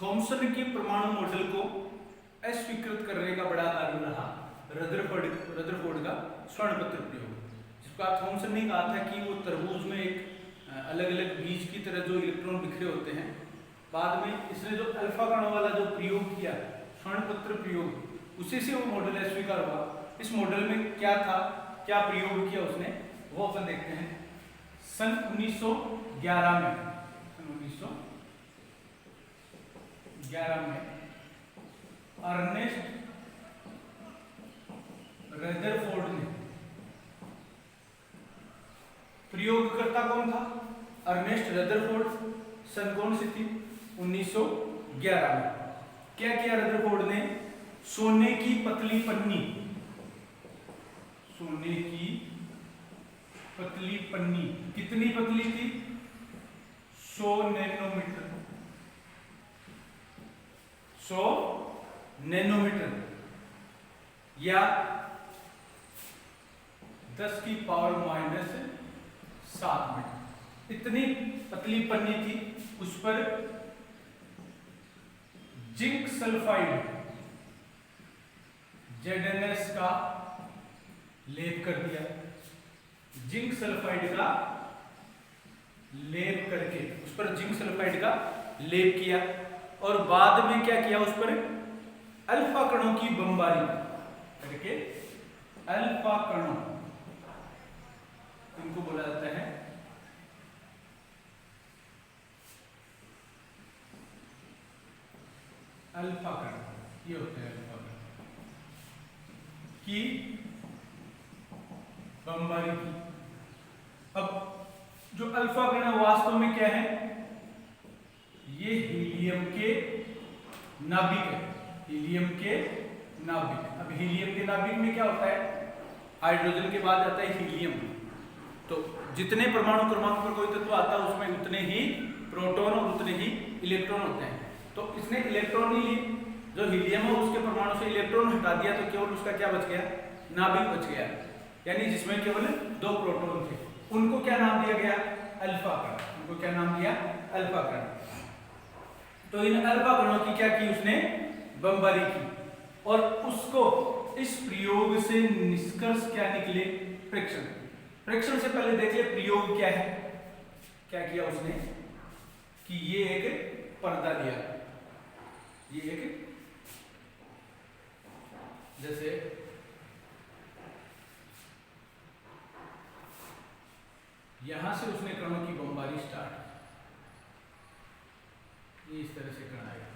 Thompson के परमाणु model को अस्वीकृत करने का बड़ा कारण रहा रदरफोर्ड का स्वर्णपत्र प्रयोग, जिसको थॉमसन ने कहा था कि वो तरबूज में एक अलग अलग बीज की तरह जो इलेक्ट्रॉन बिखरे होते हैं। बाद में इसने जो अल्फा कणों वाला जो प्रयोग किया, स्वर्णपत्र प्रयोग, उसी से वो मॉडल अस्वीकार हुआ। इस मॉडल में क्या था, क्या प्रयोग किया उसने, वो अपन देखते हैं। सन 1911 में अर्नेस्ट रदरफोर्ड ने, प्रयोगकर्ता कौन था, अर्नेस्ट रदरफोर्ड, सन कौन सी थी, 1911 में। क्या किया रदरफोर्ड ने, सोने की पतली पन्नी, सोने की पतली पन्नी, कितनी पतली थी, 100 नैनोमीटर, 100 नैनोमीटर या 10 की पावर -7 मीटर, इतनी पतली पन्नी थी। उस पर जिंक सल्फाइड ZnS का लेप कर दिया। जिंक सल्फाइड का लेप करके उस पर जिंक सल्फाइड का लेप किया, और बाद में क्या किया, उस पर अल्फा कणों की बमबारी करके, अल्फा कणों इनको बोला जाता है अल्फा कण, ये होते हैं अल्फा कण की बमबारी की। अब जो अल्फा कण है वास्तव में क्या है, ये हीलियम के नाभिक है, हीलियम के नाभिक। अब हीलियम के नाभिक में क्या होता है, हाइड्रोजन के बाद आता है हीलियम। तो जितने परमाणु क्रमांक पर कोई तत्व आता है उसमें उतने ही प्रोटॉन और उतने ही इलेक्ट्रॉन होते हैं। तो इसने इलेक्ट्रॉन ही ली, जो हीलियम है उसके परमाणु से इलेक्ट्रॉन हटा दिया, तो केवल उसका क्या बच गया, नाभिक बच गया, यानी जिसमें केवल 2 प्रोटॉन थे। उनको क्या नाम दिया गया, अल्फा कण। उनको क्या नाम दिया, अल्फा कण। तो इन अल्फा कणों की क्या की उसने, बमबारी की, और उसको इस प्रयोग से निष्कर्ष क्या निकले, प्रेक्षण। प्रेक्षण से पहले देख ले प्रयोग क्या है। क्या किया उसने कि ये एक पर्दा लिया, ये एक, जैसे यहां से उसने कणों की बमबारी स्टार्ट, ये इस तरह से कण आएगा,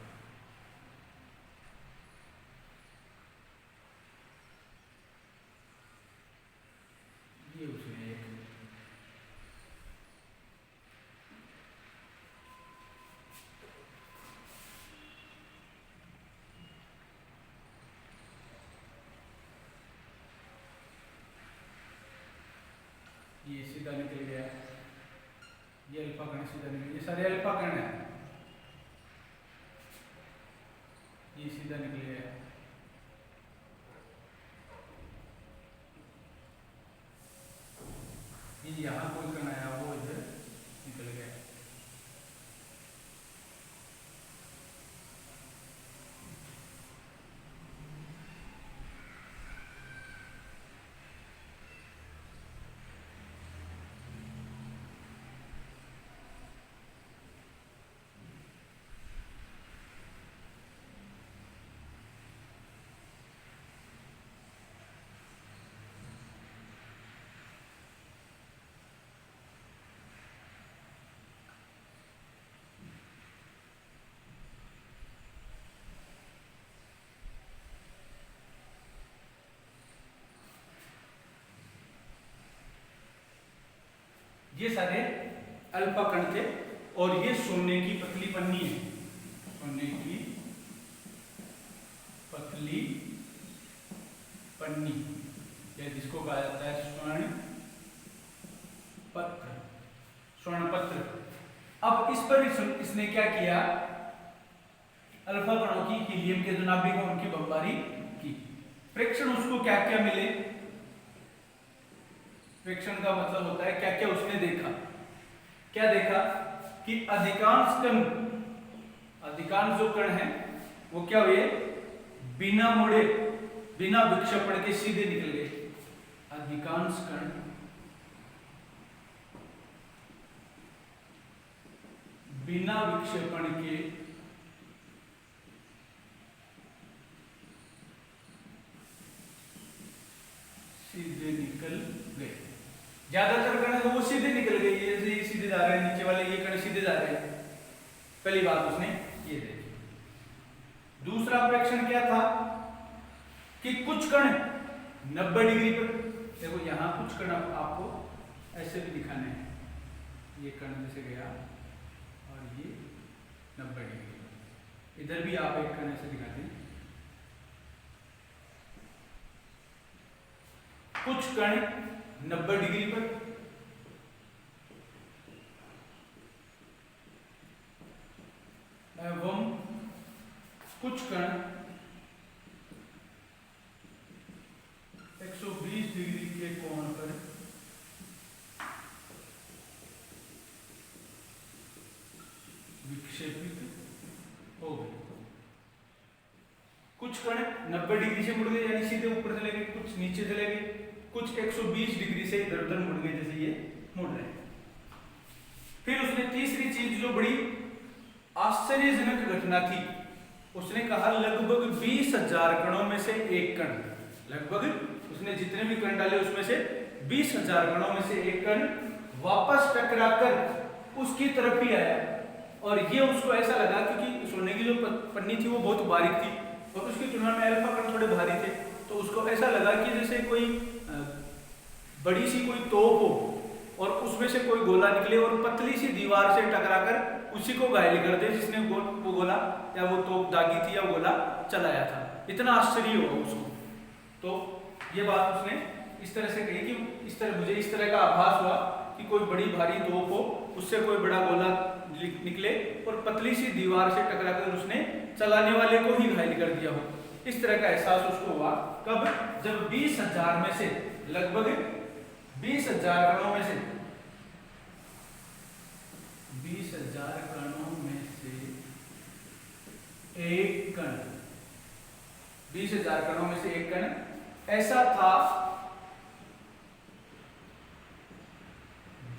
ये उसने एक, ये सीधा निकल गया, ये अल्फा कण सीधा निकल, ये सारे अल्फा कण है, ये सीधा निकल गया। ये यहां कोई कण आया, वो इधर निकल गया। ये सारे अल्फा कण थे, और ये सोने की पतली पन्नी है, सोने की पतली पन्नी, या जिसको कहा जाता है स्वर्ण पत्र, स्वर्ण पत्र। अब इस पर इसने क्या किया, अल्फा कणों की हीलियम के जो नाभिक है उनकी बमबारी की। प्रेक्षण उसको क्या क्या मिले, प्रेक्षण का मतलब होता है क्या क्या उसने देखा। क्या देखा कि अधिकांश कण अधिकांश जो कण हैं वो क्या हुए, बिना मुड़े, बिना विक्षेपण के सीधे निकल गए। अधिकांश कण बिना विक्षेपण के सीधे निकल गए। ज्यादातर कण है वो सीधे निकल गए, ये सीधे जा रहे हैं, नीचे वाले ये कण सीधे जा रहे हैं। पहली बात उसने ये देखी। दूसरा प्रेक्षण क्या था कि कुछ कण 90 डिग्री पर, देखो यहां कुछ कण आपको ऐसे भी दिखाने हैं, ये कण जैसे गया और ये 90 डिग्री, इधर भी आप एक कण ऐसे दिखाते हैं। कुछ कण 90 डिग्री पर, एवं कुछ कण 120 डिग्री के कोण पर विक्षेपित हो गए। कुछ कण 90 डिग्री से मुड़ गए, यानी सीधे ऊपर चले गए, कुछ नीचे चले गए, कुछ 120 डिग्री से इधर उधर मुड़ गए, जैसे ये मुड़ रहे हैं। फिर उसने तीसरी चीज जो बड़ी आश्चर्यजनक घटना थी, उसने कहा लगभग 20,000 कणों में से एक कण, लगभग उसने जितने भी कण डाले उसमें से 20,000 कणों में से एक कण वापस टकराकर उसकी तरफ ही आया। और ये उसको ऐसा लगा, क्योंकि सोने की जो पन्नी थी वो बहुत बारीक थी और उसकी तुलना में अल्फा कण थोड़े भारी थे, तो उसको ऐसा लगा कि जैसे कोई बड़ी सी कोई तोप हो और उसमें से कोई गोला निकले और पतली सी दीवार से टकराकर उसी को घायल कर दे जिसने वो गोला या वो तोप दागी थी या गोला चलाया था। इतना आश्चर्य हुआ उसको। तो ये बात उसने इस तरह से कही कि इस तरह मुझे इस तरह का आभास हुआ कि कोई बड़ी भारी तोप हो, उससे कोई बड़ा गोला निकले और पतली सी दीवार से टकराकर उसने चलाने वाले को ही घायल कर दिया हो। इस तरह का एहसास उसको हुआ कब, जब 20,000 में से लगभग 20,000 कणों में से 20,000 कणों में से एक कण, 20,000 कणों में से एक कण ऐसा था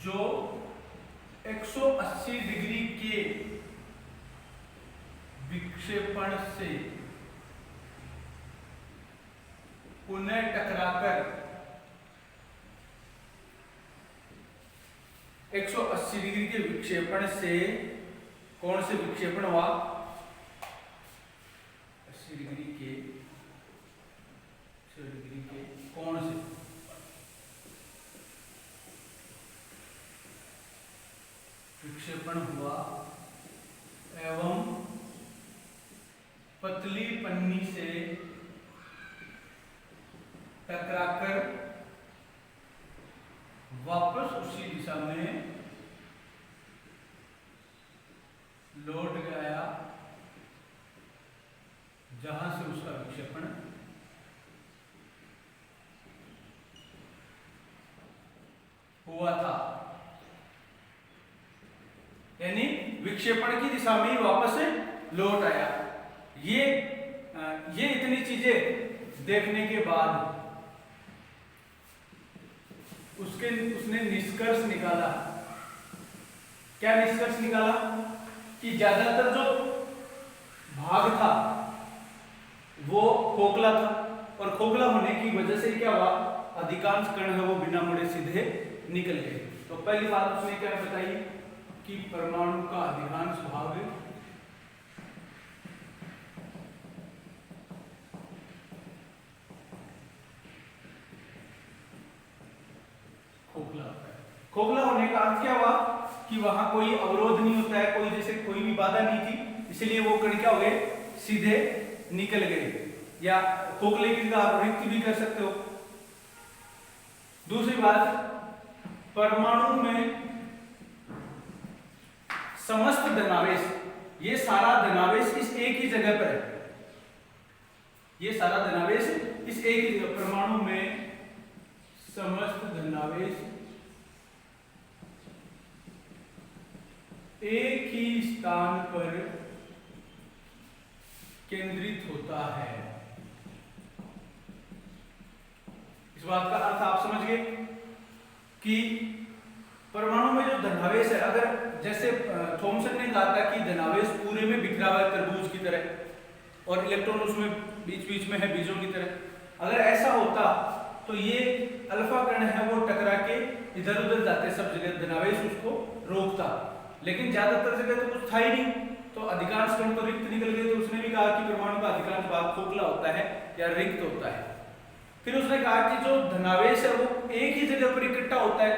जो 180 डिग्री के विक्षेपण से पुनः टकराकर 180 डिग्री के विक्षेपण से, कौन से विक्षेपण हुआ, 80 डिग्री के कोण से विक्षेपण हुआ एवं पतली पन्नी से टकराकर वापस उसी दिशा में लौट गया जहां से उसका विक्षेपण हुआ था। यानी विक्षेपण की दिशा में ही वापस लौट आया। ये इतनी चीजें देखने के बाद उसने निष्कर्ष निकाला। क्या निष्कर्ष निकाला कि ज्यादातर जो भाग था वो खोखला था और खोखला होने की वजह से क्या हुआ, अधिकांश कण है वो बिना मुड़े सीधे निकल गए। तो पहली बात उसने क्या बताई कि परमाणु का अधिकांश भाग खोखला होता है। खोखला होने का अर्थ क्या हुआ कि वहां कोई अवरोध नहीं होता है, कोई जैसे कोई भी बाधा नहीं थी, इसलिए वो कण क्या हो गए, सीधे निकल गए। या खोखले की आप रिक्ति भी कर सकते हो। दूसरी बात, परमाणु में समस्त धनावेश, ये सारा धनावेश इस एक ही जगह पर है। ये सारा धनावेश इस एक ही जगह, परमाणु में समस्त धनावेश एक ही स्थान पर केंद्रित होता है। इस बात का अर्थ आप समझ गए कि परमाणु में जो धनावेश है, अगर जैसे थॉमसन ने कहा था कि धनावेश पूरे में बिखरा हुआ है तरबूज की तरह और इलेक्ट्रॉन उसमें बीच बीच में है बीजों की तरह, अगर ऐसा होता तो ये अल्फा कण है वो टकरा के इधर उधर जाते सब जगह, धनावेश उसको रोकता, लेकिन ज्यादातर जगह तो कुछ था ही नहीं, तो अधिकांश कण तो रिक्त निकल गए। तो उसने भी कहा कि परमाणु का अधिकांश भाग खोखला होता है या रिक्त होता है। फिर उसने कहा कि जो धनावेश है वो एक ही जगह पर इकट्ठा होता है,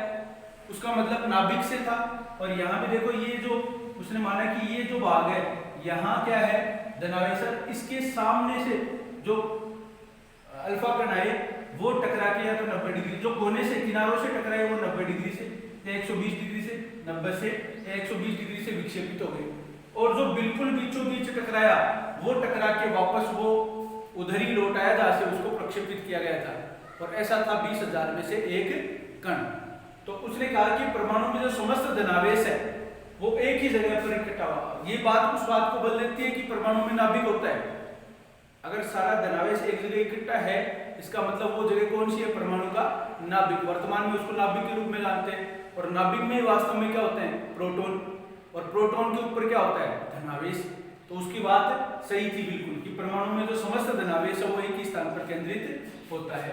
उसका मतलब नाभिक से था। और यहाँ भी देखो ये जो उसने माना कि ये जो भाग है यहाँ क्या है धनावेश, इसके सामने से जो अल्फा कण आए वो टकरा के या तो 90 डिग्री, जो कोने से किनारों से टकराए वो 90 डिग्री से या 120 डिग्री से, 90 से या 120 डिग्री से विक्षेपित हो गए, और जो बिल्कुल बीचों बीच टकराया वो टकरा के वापस वो उधर ही लौट आया जहां से उसको प्रक्षेपित किया गया था, और ऐसा था 20,000 में से एक कण। तो उसने कहा कि परमाणु में जो समस्त धनावेश है वो एक ही जगह पर इकट्ठा हुआ। ये बात उस बात को बदल देती है कि परमाणु में नाभिक होता है। अगर सारा धनावेश एक जगह इकट्ठा है इसका मतलब वो जगह कौन सी है, परमाणु का नाभिक। वर्तमान में उसको नाभिक के रूप में जानते हैं, और नाभिक में वास्तव में क्या होते हैं, प्रोटॉन, और प्रोटॉन के ऊपर क्या होता है, धनावेश। तो उसकी बात सही थी बिल्कुल कि परमाणु में जो समस्त धनावेश है वो एक ही स्थान पर केंद्रित होता है।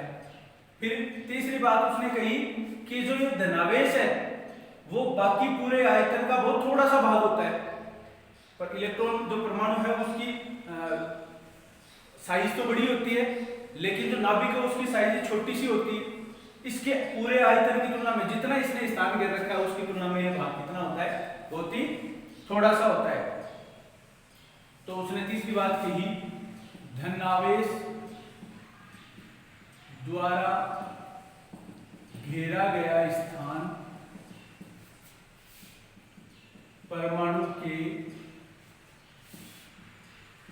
फिर तीसरी बात उसने कही कि जो ये धनावेश है वो बाकी पूरे आयतन का बहुत थोड़ा सा भाग होता है, पर इलेक्ट्रॉन जो परमाणु है उसकी साइज तो बड़ी होती है, लेकिन जो नाभिक है उसकी साइज छोटी सी होती है। इसके पूरे आयतन की तुलना में जितना इसने स्थान घेर रखा है उसकी तुलना में यह भाग कितना होता है, बहुत ही थोड़ा सा होता है। तो उसने तीसरी बात कही, धनावेश द्वारा घेरा गया स्थान परमाणु के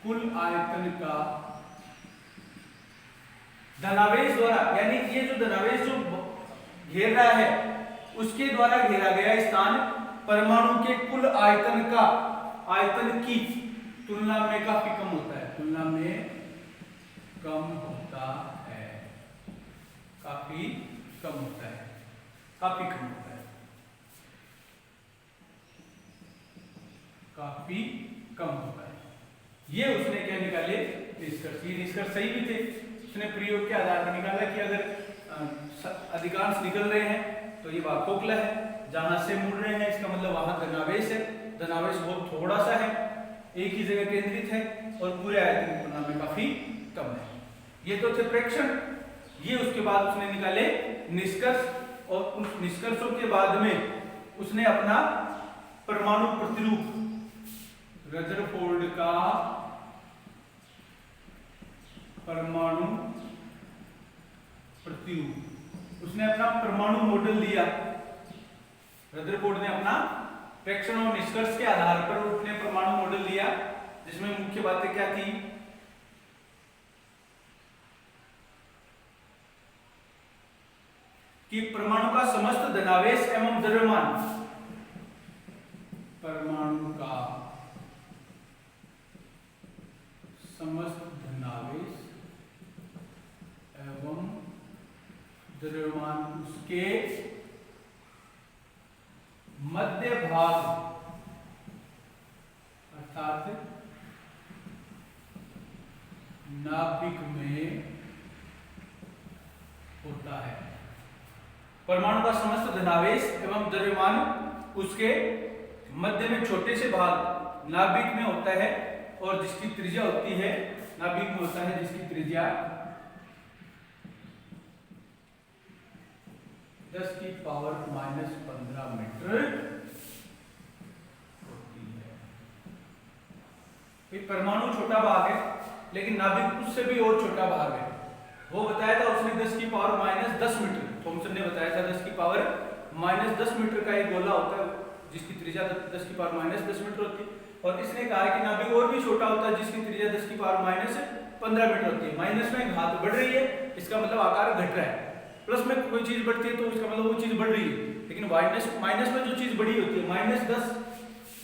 कुल आयतन का, धनावेश द्वारा, यानी ये जो धनावेश जो घेर रहा है उसके द्वारा घेरा गया स्थान परमाणु के कुल आयतन का, आयतन की तुलना में काफी कम होता है, तुलना में कम होता है, काफी कम होता है, काफी कम होता है, काफी कम होता है। ये उसने क्या निकाले निष्कर्ष। ये निष्कर्ष सही भी थे, उसने प्रयोग के आधार पर निकाला कि अगर अधिकांश निकल रहे हैं तो ये भाग खोखला है, जहां से मुड़ रहे हैं इसका मतलब वहां धनावेश है, धनावेश बहुत थोड़ा सा है, एक ही जगह केंद्रित है और पूरे आयतन की तुलना में काफी कम है। ये तो थे प्रेक्षण। ये उसके बाद उसने निकाले निष्कर्ष, और उस निष्कर्षों के बाद में उसने अपना परमाणु प्रतिरूप, रदरफोर्ड का परमाणु प्रतिरूप, उसने अपना परमाणु मॉडल दिया। रदरफोर्ड ने अपना प्रेक्षण और निष्कर्ष के आधार पर उसने परमाणु मॉडल दिया, जिसमें मुख्य बातें क्या थी, कि परमाणु का समस्त धनावेश एवं द्रव्यमान, परमाणु का समस्त धनावेश एवं द्रव्यमान उसके मध्य भाग अर्थात नाभिक में होता है। परमाणु का समस्त धनावेश एवं द्रव्यमान उसके मध्य में छोटे से भाग नाभिक में होता है, और जिसकी त्रिज्या होती है, नाभिक में होता है जिसकी त्रिज्या 10⁻⁻15 मीटर होती है। फिर परमाणु छोटा भाग है, लेकिन नाभिक उससे भी और छोटा भाग है। वो बताया था उसने 10⁻10 मीटर, थॉमसन ने बताया था 10⁻10 मीटर का एक गोला होता है जिसकी त्रिज्या 10⁻10 मीटर होती है, और इसने कहा कि नाभिक और भी छोटा होता है जिसकी त्रिज्या 10⁻15 मीटर होती है। माइनस में घात बढ़ रही है, इसका मतलब आकार घट रहा है, प्लस में कोई चीज बढ़ती है तो इसका मतलब वो चीज बढ़ रही है, लेकिन माइनस में जो चीज बड़ी होती है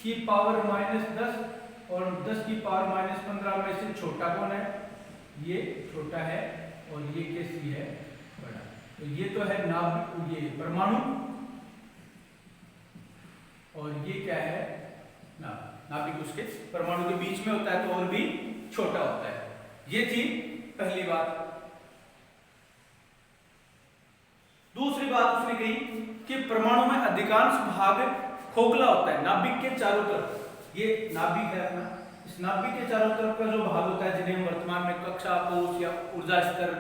-10⁻10 और 10 की पावर -15 में से छोटा कौन है? ये छोटा है और ये कैसी है? बड़ा। तो ये तो है नाभिक, ये परमाणु, और ये क्या है? नाभिक उसके परमाणु के बीच में होता है तो और भी छोटा होता है। ये थी पहली बात। दूसरी बात उसने कही कि परमाणु में अधिकांश भाग खोखला होता है नाभिक के चारों तरफ। ये नाभिक है अपना, इस नाभिक के चारों तरफ का जो भाग होता है जिन्हें हम वर्तमान में कक्षा, कोश या ऊर्जा स्तर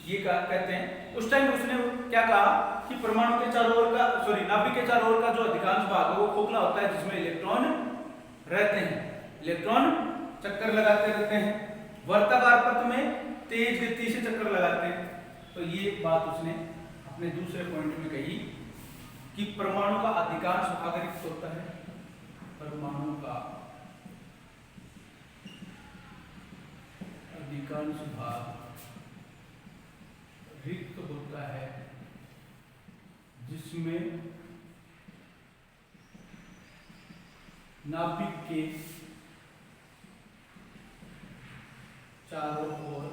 ये कहते हैं, उस टाइम उसने क्या कहा कि परमाणु के चारों ओर का, नाभिक के चारों ओर का जो अधिकांश भाग है वो खोखला होता है जिसमें इलेक्ट्रॉन रहते हैं। इलेक्ट्रॉन चक्कर लगाते रहते हैं, वर्ताकार पथ में तेज गति से चक्कर लगाते हैं। तो ये बात उसने अपने दूसरे पॉइंट में कही कि परमाणु का अधिकांश भाग रिक्त होता है। परमाणु का अधिकांश भाग रिक्त होता है जिसमें नाभिक के चारों ओर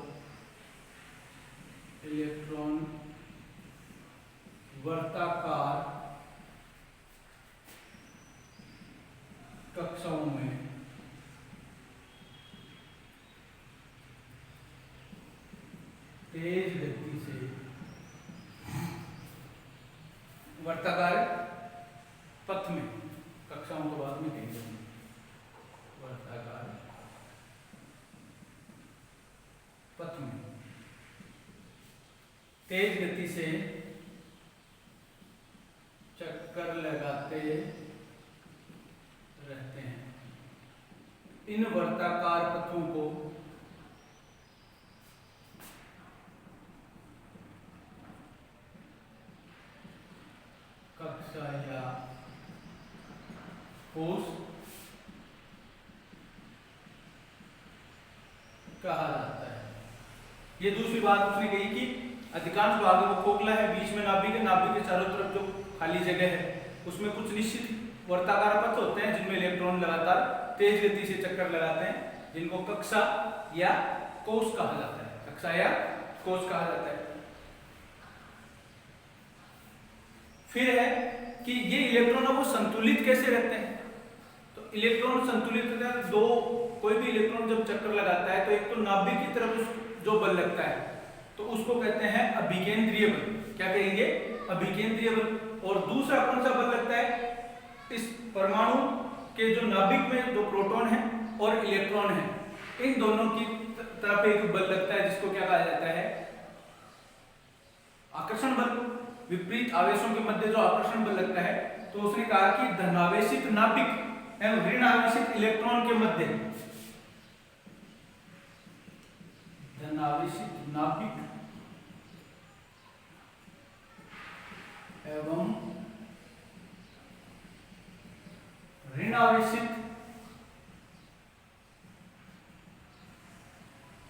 इलेक्ट्रॉन वर्ताकार कक्षाओं में तेज गति से वर्ताकार पथ में, कक्षाओं के बाद में कहेंगे वर्ताकार पथ में तेज गति से चक्कर लगाते रहते हैं। इन वर्ताकार पथों को कक्षा या कोश कहा जाता है। ये दूसरी बात उसने कही कि अधिकांश भाग वो खोखला है, बीच में नाभिक है, नाभिक के चारों तरफ जो खाली जगह है उसमें कुछ निश्चित वर्ताकार पथ होते हैं जिनमें इलेक्ट्रॉन लगातार तेज गति से चक्कर लगाते हैं, जिनको कक्षा या कोश कहा जाता है। कक्षा या कोश कहा जाता है। फिर है कि ये इलेक्ट्रॉन वो संतुलित कैसे रहते हैं? तो इलेक्ट्रॉन संतुलित रहते हैं, दो कोई भी इलेक्ट्रॉन जब चक्कर लगाता है तो एक तो नाभिक की तरफ जो बल लगता है तो उसको कहते हैं अभिकेंद्रीय बल। क्या कहेंगे? अभिकेंद्रीय बल। और दूसरा कौन सा बल लगता है? इस परमाणु के जो नाभिक में जो प्रोटॉन है और इलेक्ट्रॉन है, इन दोनों की तरफ एक बल लगता है जिसको क्या कहा जाता है? आकर्षण बल। विपरीत आवेशों के मध्य जो आकर्षण बल लगता है, तो उसने कहा कि धनावेशित नाभिक एवं ऋण आवेशित इलेक्ट्रॉन के मध्य, धनावेशित नाभिक एवं ऋण आवेशित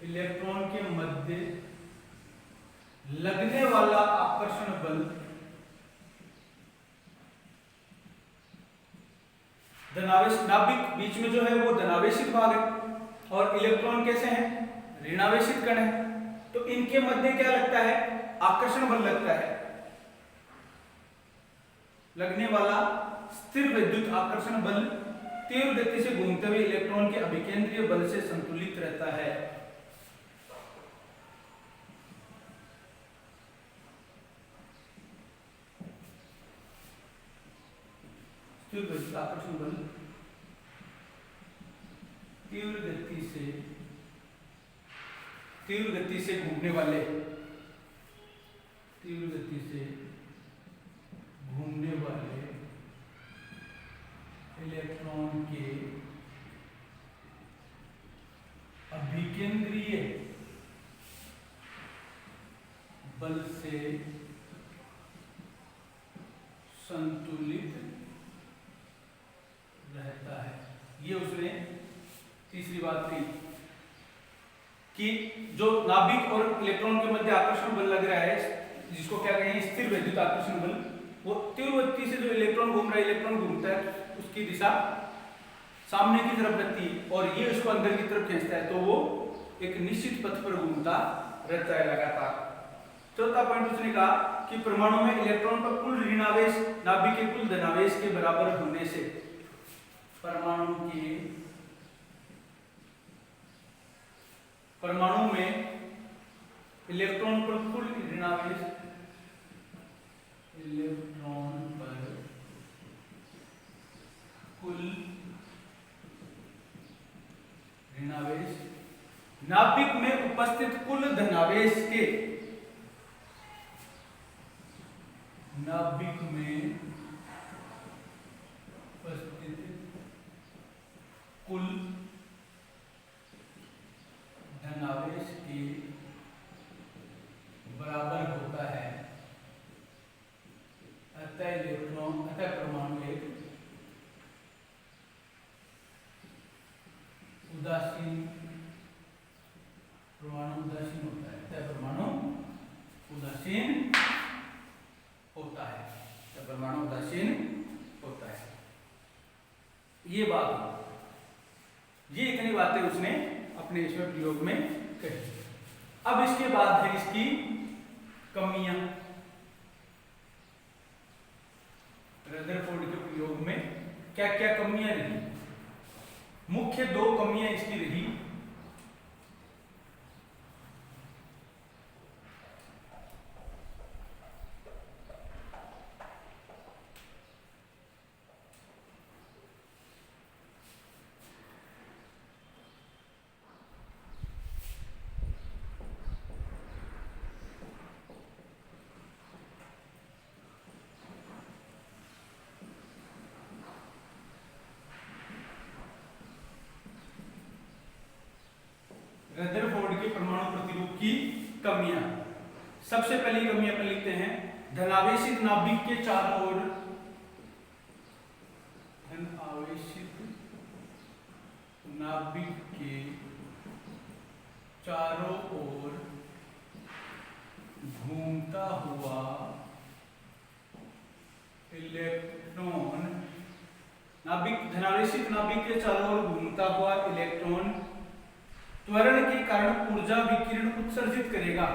इलेक्ट्रॉन के मध्य लगने वाला आकर्षण बल धनावेश, नाभिक बीच में जो है वो धनावेशित भाग है और इलेक्ट्रॉन कैसे हैं? ऋणावेशित कण है। तो इनके मध्य क्या लगता है? आकर्षण बल लगता है। लगने वाला स्थिर विद्युत आकर्षण बल तीव्र गति से घूमते हुए इलेक्ट्रॉन के अभिकेंद्रीय बल से संतुलित रहता है। स्थिर विद्युत आकर्षण बल तीव्र गति से घूमने वाले, तीव्र गति से घूमने वाले इलेक्ट्रॉन के अभिकेंद्रीय बल से संतुलित रहता है। ये उसने तीसरी बात कही कि जो नाभिक और इलेक्ट्रॉन के मध्य आकर्षण बल लग रहा है, जिसको क्या कहेंगे? स्थिर विद्युत आकर्षण बल, वो तीव्र गति से जो इलेक्ट्रॉन घूम रहा है, इलेक्ट्रॉन घूमता है उसकी दिशा सामने की तरफ रहती है और ये उसको अंदर की तरफ खींचता है, तो वो एक निश्चित पथ पर घूमता रहता है लगातार। चौथा पॉइंट उसने कहा कि परमाणु में इलेक्ट्रॉन का कुल ऋणावेश नाभिक के कुल धनावेश के बराबर होने से परमाणु में इलेक्ट्रॉन पर कुल ऋणावेश नाभिक में उपस्थित कुल धनावेश के बराबर होता है। अतः परमाणु एक उदासीन होता है। अतः परमाणु उदासीन होता है। ये इतनी बातें उसने अपने इसमें प्रयोग में कही। अब इसके बाद है इसकी कमियां। रदरफोर्ड के प्रयोग में क्या क्या कमियां रही? मुख्य 2 कमियां इसकी रही। रदरफोर्ड के परमाणु प्रतिरूप की कमियां। सबसे पहली कमी अपन लिखते हैं, धनावेशित नाभिक के चारों ओर घूमता हुआ इलेक्ट्रॉन, धनावेशित नाभिक के चारों ओर घूमता हुआ इलेक्ट्रॉन त्वरण के कारण ऊर्जा विकिरण उत्सर्जित करेगा।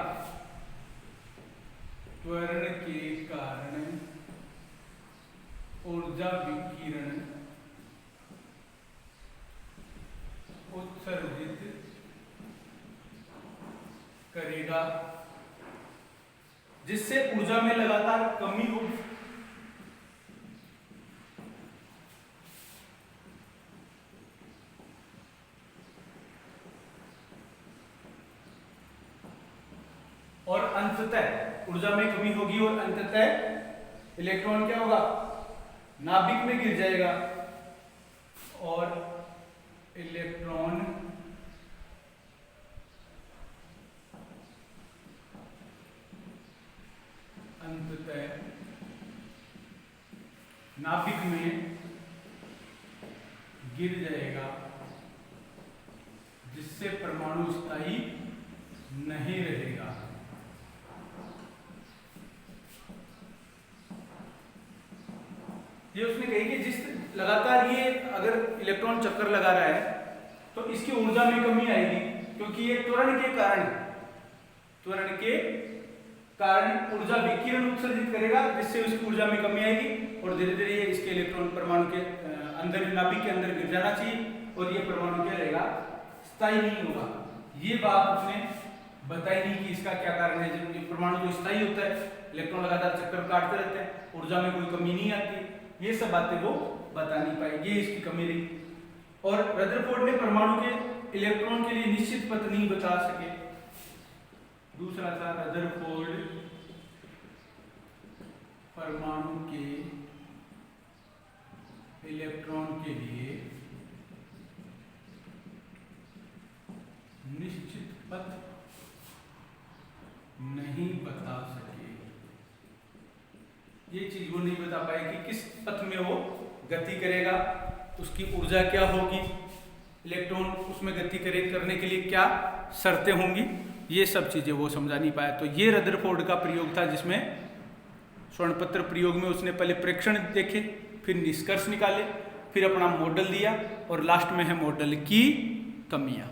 जिससे ऊर्जा में लगातार कमी हो। और अंततः ऊर्जा में कमी होगी और अंततः इलेक्ट्रॉन क्या होगा? नाभिक में गिर जाएगा और इलेक्ट्रॉन अंततः नाभिक में गिर जाएगा, जिससे परमाणु स्थायी नहीं रहेगा। ये उसने कही कि जिस लगातार ये अगर इलेक्ट्रॉन चक्कर लगा रहा है तो इसकी ऊर्जा में कमी आएगी, क्योंकि ये त्वरण के कारण ऊर्जा विकिरण उत्सर्जित करेगा, जिससे उसकी ऊर्जा में कमी आएगी और धीरे धीरे इसके इलेक्ट्रॉन परमाणु के अंदर, नाभिक के अंदर गिर जाना चाहिए और ये परमाणु क्या रहेगा? स्थायी नहीं होगा। ये बात उसने बताई नहीं कि इसका क्या कारण है। जब परमाणु जो स्थायी होता है, इलेक्ट्रॉन लगातार चक्कर काटते रहते हैं, ऊर्जा में कोई कमी नहीं आती, ये सब बातें वो बता नहीं पाए, ये इसकी कमी रही। और रदरफोर्ड ने परमाणु के इलेक्ट्रॉन के लिए निश्चित पथ नहीं बता सके। दूसरा था, रदरफोर्ड परमाणु के इलेक्ट्रॉन के लिए निश्चित पथ नहीं बता सके। ये चीज वो नहीं बता पाए कि किस पथ में वो गति करेगा, उसकी ऊर्जा क्या होगी, इलेक्ट्रॉन उसमें गति करने के लिए क्या शर्तें होंगी, ये सब चीजें वो समझा नहीं पाया। तो ये रदरफोर्ड का प्रयोग था, जिसमें स्वर्णपत्र प्रयोग में उसने पहले प्रेक्षण देखे, फिर निष्कर्ष निकाले, फिर अपना मॉडल दिया और लास्ट में है मॉडल की कमियां।